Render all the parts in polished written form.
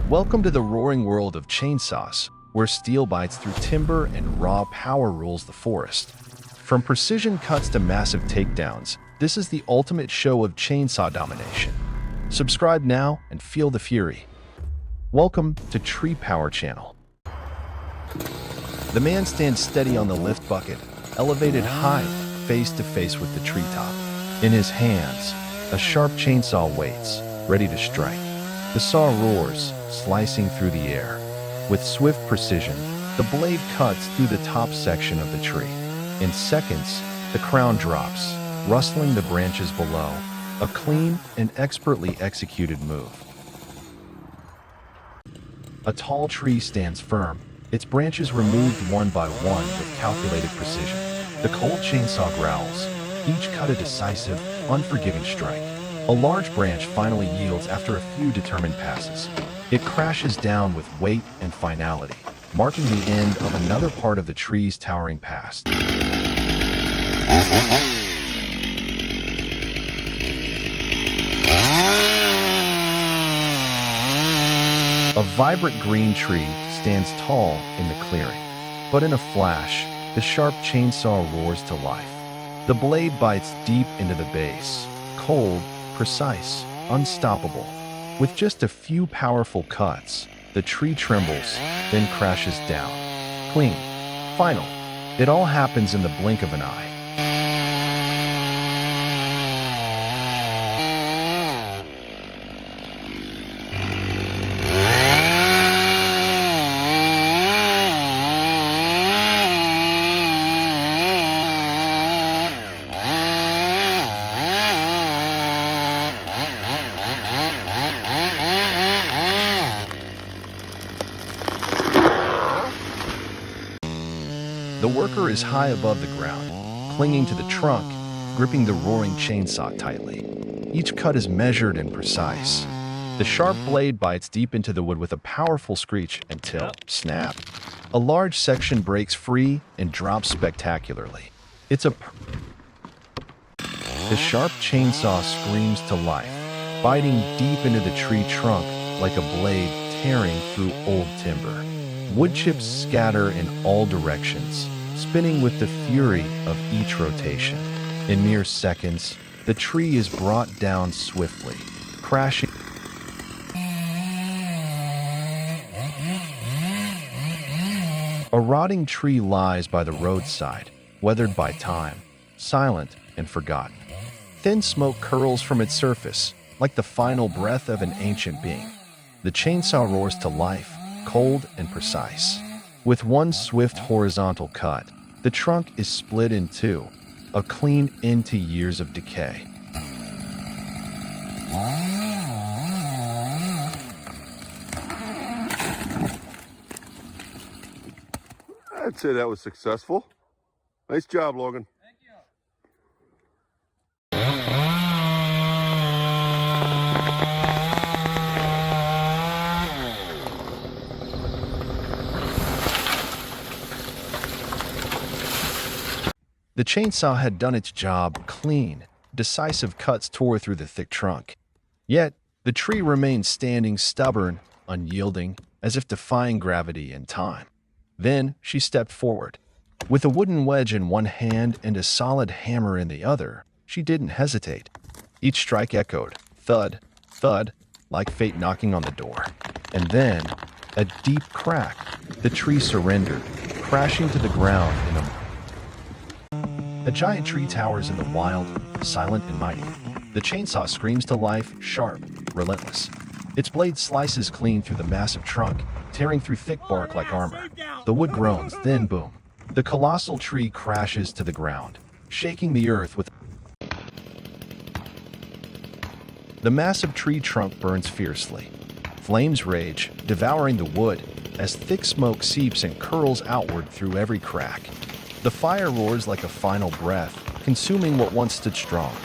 Welcome to the roaring world of chainsaws, where steel bites through timber and raw power rules the forest. From precision cuts to massive takedowns, this is the ultimate show of chainsaw domination. Subscribe now and feel the fury. Welcome to Tree Power Channel. The man stands steady on the lift bucket, elevated high, face to face with the treetop. In his hands, a sharp chainsaw waits, ready to strike. The saw roars, slicing through the air. With swift precision, the blade cuts through the top section of the tree. In seconds, the crown drops, rustling the branches below, a clean and expertly executed move. A tall tree stands firm, its branches removed one by one with calculated precision. The cold chainsaw growls, each cut a decisive, unforgiving strike. A large branch finally yields after a few determined passes. It crashes down with weight and finality, marking the end of another part of the tree's towering past. A vibrant green tree stands tall in the clearing, but in a flash, the sharp chainsaw roars to life. The blade bites deep into the base, cold, precise, unstoppable. With just a few powerful cuts, the tree trembles, then crashes down. Clean. Final. It all happens in the blink of an eye. The worker is high above the ground, clinging to the trunk, gripping the roaring chainsaw tightly. Each cut is measured and precise. The sharp blade bites deep into the wood with a powerful screech until, snap, a large section breaks free and drops spectacularly. The sharp chainsaw screams to life, biting deep into the tree trunk like a blade tearing through old timber. Wood chips scatter in all directions, spinning with the fury of each rotation. In mere seconds, the tree is brought down swiftly, crashing. A rotting tree lies by the roadside, weathered by time, silent and forgotten. Thin smoke curls from its surface, like the final breath of an ancient being. The chainsaw roars to life, cold and precise. With one swift horizontal cut, the trunk is split in two, a clean end to years of decay. I'd say that was successful. Nice job, Logan. The chainsaw had done its job. Clean, decisive cuts tore through the thick trunk. Yet, the tree remained standing, stubborn, unyielding, as if defying gravity and time. Then she stepped forward. With a wooden wedge in one hand and a solid hammer in the other, she didn't hesitate. Each strike echoed, thud, thud, like fate knocking on the door. And then, a deep crack. The tree surrendered, crashing to the ground in a giant tree towers in the wild, silent and mighty. The chainsaw screams to life, sharp, relentless. Its blade slices clean through the massive trunk, tearing through thick bark like armor. The wood groans, then boom. The colossal tree crashes to the ground, shaking the earth with... The massive tree trunk burns fiercely. Flames rage, devouring the wood, as thick smoke seeps and curls outward through every crack. The fire roars like a final breath, consuming what once stood strong.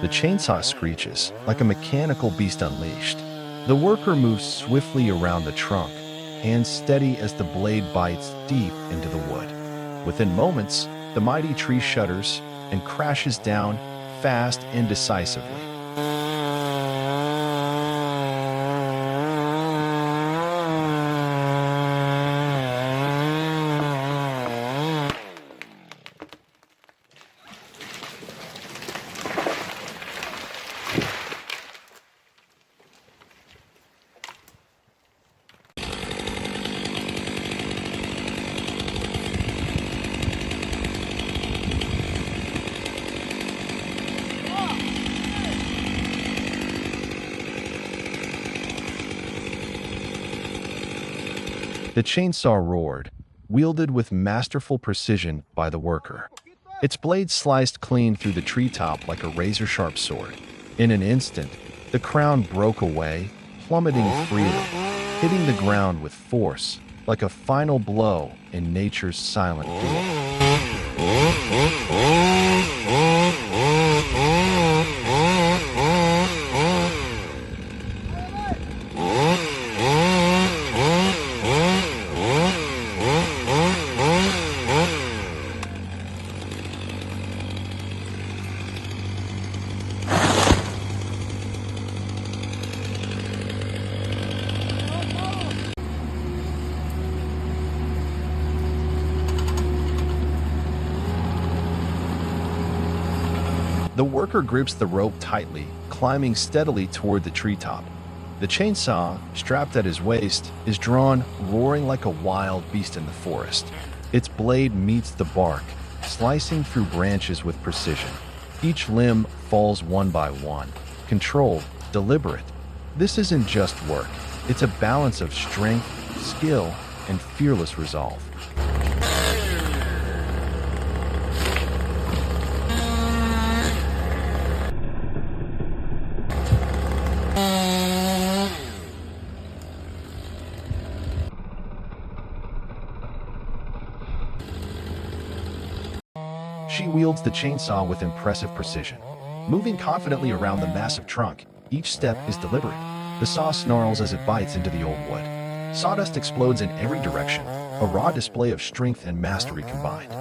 The chainsaw screeches like a mechanical beast unleashed. The worker moves swiftly around the trunk, hands steady as the blade bites deep into the wood. Within moments, The mighty tree shudders and crashes down fast and decisively. The chainsaw roared, wielded with masterful precision by the worker. Its blade sliced clean through the treetop like a razor-sharp sword. In an instant, the crown broke away, plummeting freely, hitting the ground with force, like a final blow in nature's silent duel. The worker grips the rope tightly, climbing steadily toward the treetop. The chainsaw, strapped at his waist, is drawn, roaring like a wild beast in the forest. Its blade meets the bark, slicing through branches with precision. Each limb falls one by one, controlled, deliberate. This isn't just work. It's a balance of strength, skill, and fearless resolve. She wields the chainsaw with impressive precision, moving confidently around the massive trunk. Each step is deliberate. The saw snarls as it bites into the old wood. Sawdust explodes in every direction, a raw display of strength and mastery combined.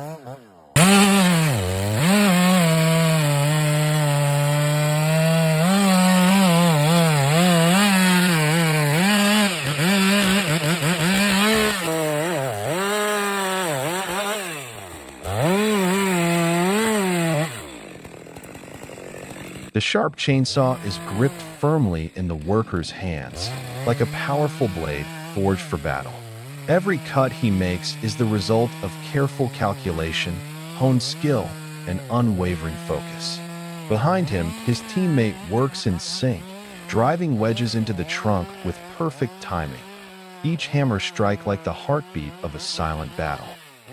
The sharp chainsaw is gripped firmly in the worker's hands, like a powerful blade forged for battle. Every cut he makes is the result of careful calculation, honed skill, and unwavering focus. Behind him, his teammate works in sync, driving wedges into the trunk with perfect timing. Each hammer strikes like the heartbeat of a silent battle.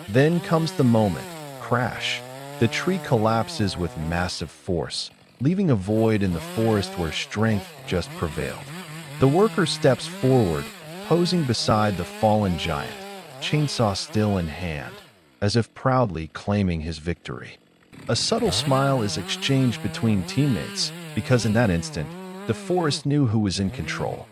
Then comes the moment, crash. The tree collapses with massive force, leaving a void in the forest where strength just prevailed. The worker steps forward, posing beside the fallen giant, chainsaw still in hand, as if proudly claiming his victory. A subtle smile is exchanged between teammates, because in that instant, the forest knew who was in control.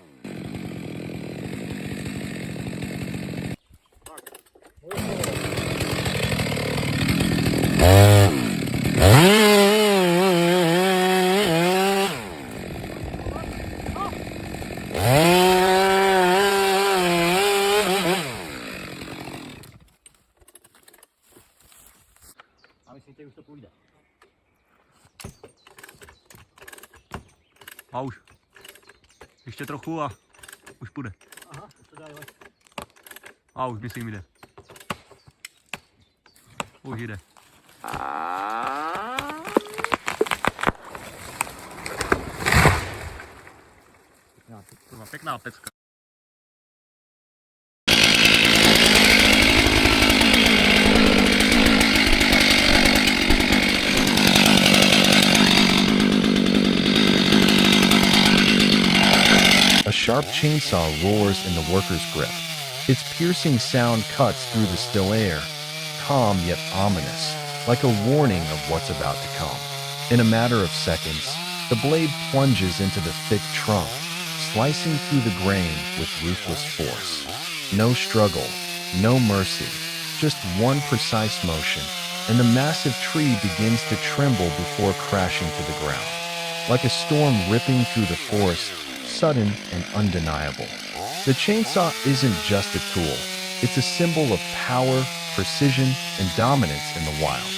Už to půjde. A už. Ještě trochu a už půjde. Aha, už to dá lehce. A už myslím jde. Už jde. Pěkná pecka. A sharp chainsaw roars in the worker's grip. Its piercing sound cuts through the still air, calm yet ominous, like a warning of what's about to come. In a matter of seconds, the blade plunges into the thick trunk, slicing through the grain with ruthless force. No struggle, no mercy, just one precise motion, and the massive tree begins to tremble before crashing to the ground. Like a storm ripping through the forest, sudden and undeniable. The chainsaw isn't just a tool, it's a symbol of power, precision, and dominance in the wild.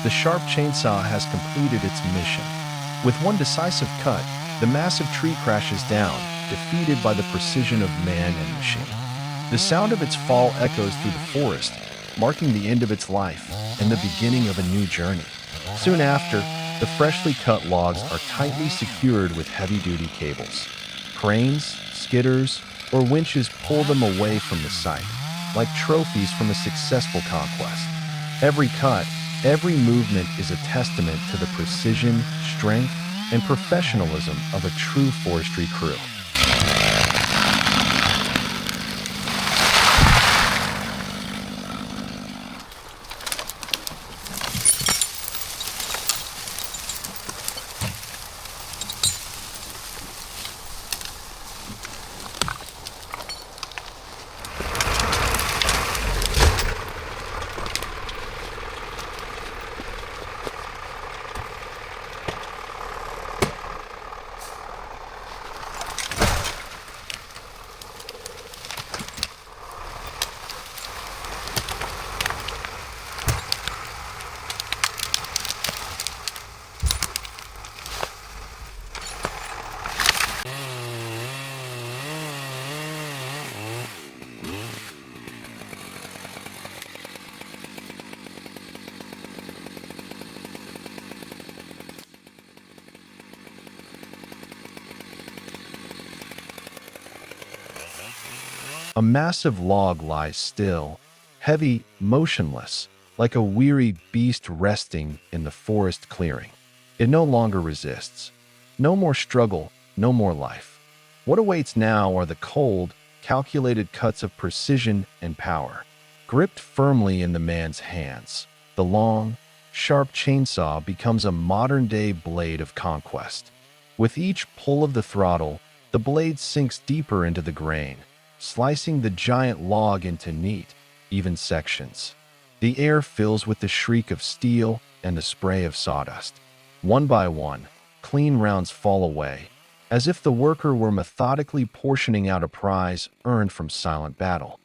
The sharp chainsaw has completed its mission. With one decisive cut, the massive tree crashes down, defeated by the precision of man and machine. The sound of its fall echoes through the forest, marking the end of its life and the beginning of a new journey. Soon after, the freshly cut logs are tightly secured with heavy-duty cables. Cranes, skidders, or winches pull them away from the site, like trophies from a successful conquest. Every cut, every movement is a testament to the precision, strength, and professionalism of a true forestry crew. A massive log lies still, heavy, motionless, like a weary beast resting in the forest clearing. It no longer resists. No more struggle, no more life. What awaits now are the cold, calculated cuts of precision and power. Gripped firmly in the man's hands, the long, sharp chainsaw becomes a modern-day blade of conquest. With each pull of the throttle, the blade sinks deeper into the grain, slicing the giant log into neat, even sections. The air fills with the shriek of steel and the spray of sawdust. One by one, clean rounds fall away, as if the worker were methodically portioning out a prize earned from silent battle.